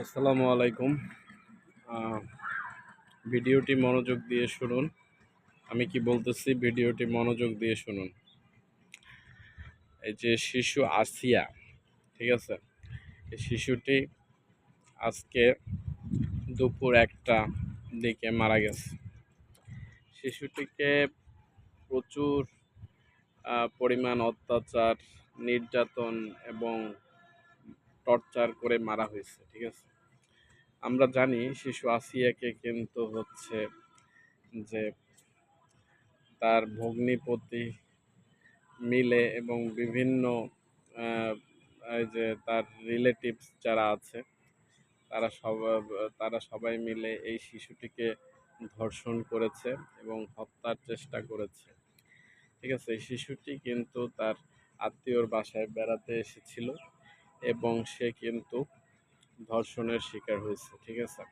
আসসালামু আলাইকুম। আহ, ভিডিওটি মনোযোগ দিয়ে শুনুন। আমি কি বলতেছি ভিডিওটি মনোযোগ দিয়ে শুনুন। এই যে শিশু আসিয়া, ঠিক আছে, এই শিশুটি আজকে দুপুর 1টা দিকে মারা গেছে। শিশুটিকে প্রচুর পরিমাণ অত্যাচার, নির্যাতন এবং টর্চার করে মারা হয়েছে, ঠিক আছে। আমরা জানি শিশু আসিয়াকে কিন্তু হচ্ছে যে তার ভগ্নিপতি মিলে এবং বিভিন্ন আহ, এই যে তার রিলেটিভস যারা আছে তারা সব তারা সবাই মিলে এই শিশুটিকে ধর্ষণ করেছে এবং হত্যার চেষ্টা করেছে, ঠিক আছে। এই শিশুটি কিন্তু তার আত্মীয়র বাসায় বেড়াতে এসেছিল এবং সে কিন্তু ধর্ষণের শিকার হয়েছে, ঠিক আছে।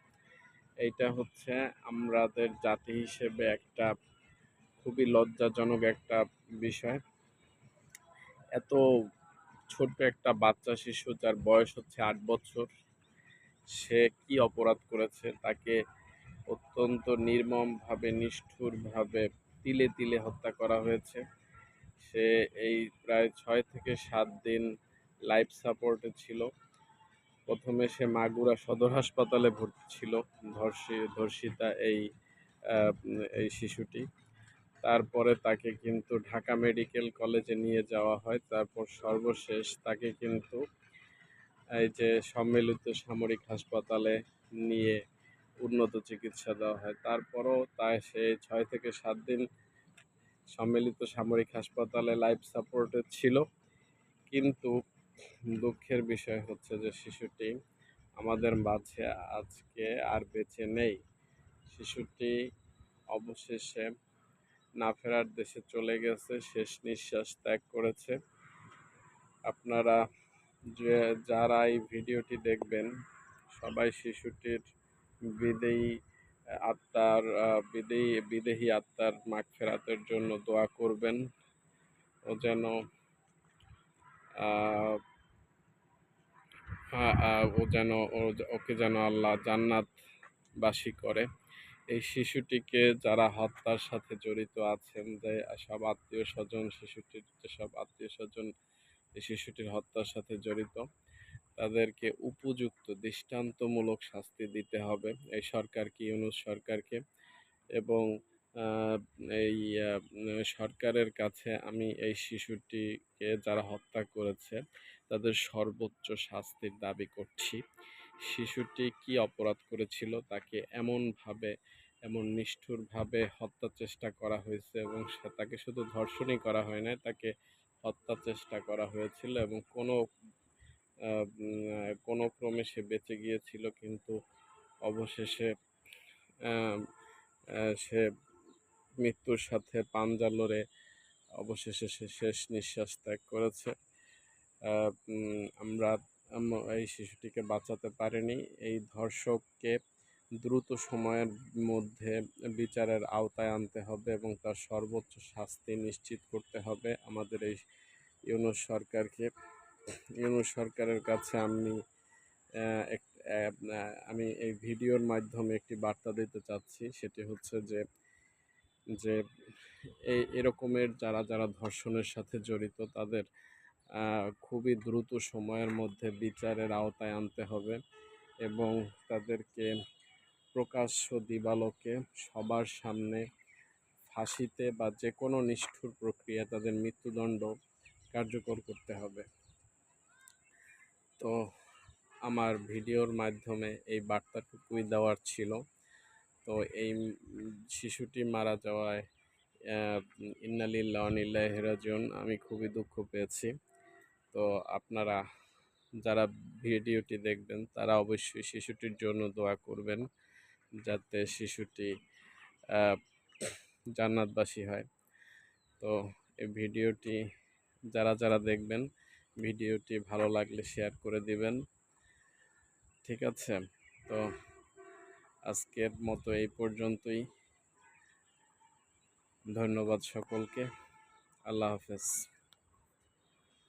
এইটা হচ্ছে আমাদের জাতি হিসেবে একটা খুবই লজ্জাজনক একটা বিষয়। এত ছোট্ট একটা বাচ্চা শিশু যার বয়স হচ্ছে 8 বছর, সে কি অপরাধ করেছে? তাকে অত্যন্ত নির্মমভাবে, নিষ্ঠুরভাবে তিলে তিলে হত্যা করা হয়েছে। সে এই প্রায় 6 থেকে 7 দিন লাইফ সাপোর্টে ছিল। প্রথমে সে মাগুরা সদর হাসপাতালে ভর্তি ছিল, ধর্ষিতা এই শিশুটি। তারপরে তাকে কিন্তু ঢাকা মেডিকেল কলেজে নিয়ে যাওয়া হয়। তারপর সর্বশেষ তাকে কিন্তু এই যে সম্মিলিত সামরিক হাসপাতালে নিয়ে উন্নত চিকিৎসা দেওয়া হয়। তারপরও সে 6 থেকে 7 দিন সম্মিলিত সামরিক হাসপাতালে লাইফ সাপোর্টে ছিল। কিন্তু দুঃখের বিষয় হচ্ছে যে শিশুটি আমাদের মাঝে আজকে আর বেঁচে নেই। শিশুটি অবশেষে না ফেরার দেশে চলে গেছে, শেষ নিঃশ্বাস ত্যাগ করেছে। আপনারা যারা এই ভিডিওটি দেখবেন সবাই শিশুটির বিদেয়ী বিদেহী আত্মার মাগফিরাতের জন্য দোয়া করবেন। ও যেন আহ, ওকে যেন আল্লাহ জান্নাতবাসী করে। এই শিশুটিকে যারা হত্যার সাথে জড়িত আছেন, যে সব আত্মীয় স্বজন, যেসব আত্মীয় স্বজন এই শিশুটির হত্যার সাথে জড়িত, তাদেরকে উপযুক্ত দৃষ্টান্তমূলক শাস্তি দিতে হবে এই সরকারকে, ইউনূস সরকারকে। এবং আহ, এই সরকারের কাছে আমি এই শিশুটিকে যারা হত্যা করেছে তাদের সর্বোচ্চ শাস্তির দাবি করছি। শিশুটি কি অপরাধ করেছিল? তাকে এমন নিষ্ঠুরভাবে হত্যা চেষ্টা করা হয়েছে এবং তাকে শুধু ধর্ষণই করা হয় না, তাকে হত্যা চেষ্টা করা হয়েছিল এবং কোনো ক্রমে সে বেঁচে গিয়েছিল, কিন্তু অবশেষে আহ, সে মৃত্যুর সাথে পাঞ্জা লড়ে অবশেষে সে শেষ নিঃশ্বাস ত্যাগ করেছে। আমরা এই শিশুটিকে বাঁচাতে পারিনি। এই ধর্ষককে দ্রুত সময়ের মধ্যে বিচারের আওতায় আনতে হবে এবং তার সর্বোচ্চ শাস্তি নিশ্চিত করতে হবে আমাদের এই ইউনূস সরকারকে। ইউনূস সরকারের কাছে আমি এই ভিডিওর মাধ্যমে একটি বার্তা দিতে চাচ্ছি। সেটি হচ্ছে যে যে এরকমের যারা যারা ধর্ষণের সাথে জড়িত তাদের খুবই দ্রুত সময়ের মধ্যে বিচারের আওতায় আনতে হবে এবং তাদেরকে প্রকাশ্য দিবালোকে সবার সামনে ফাঁসিতে বা যে কোনো নিষ্ঠুর প্রক্রিয়া তাদের মৃত্যুদণ্ড কার্যকর করতে হবে। তো আমার ভিডিওর মাধ্যমে এই বার্তাটুকুই দেওয়ার ছিল। তো এই শিশুটি মারা যাওয়ায় ইন্না লিল্লাহি ওয়া ইন্না ইলাইহি রাজিউন, আমি খুবই দুঃখ পেয়েছি। তো আপনারা যারা ভিডিওটি দেখবেন তারা অবশ্যই শিশুটির জন্য দোয়া করবেন যাতে শিশুটি জান্নাতবাসী হয়। তো এই ভিডিওটি যারা যারা দেখবেন, ভিডিওটি ভালো লাগলে শেয়ার করে দিবেন, ঠিক আছে। তো আজকের মতো এই পর্যন্তই। ধন্যবাদ সকলকে। আল্লাহ হাফেজ।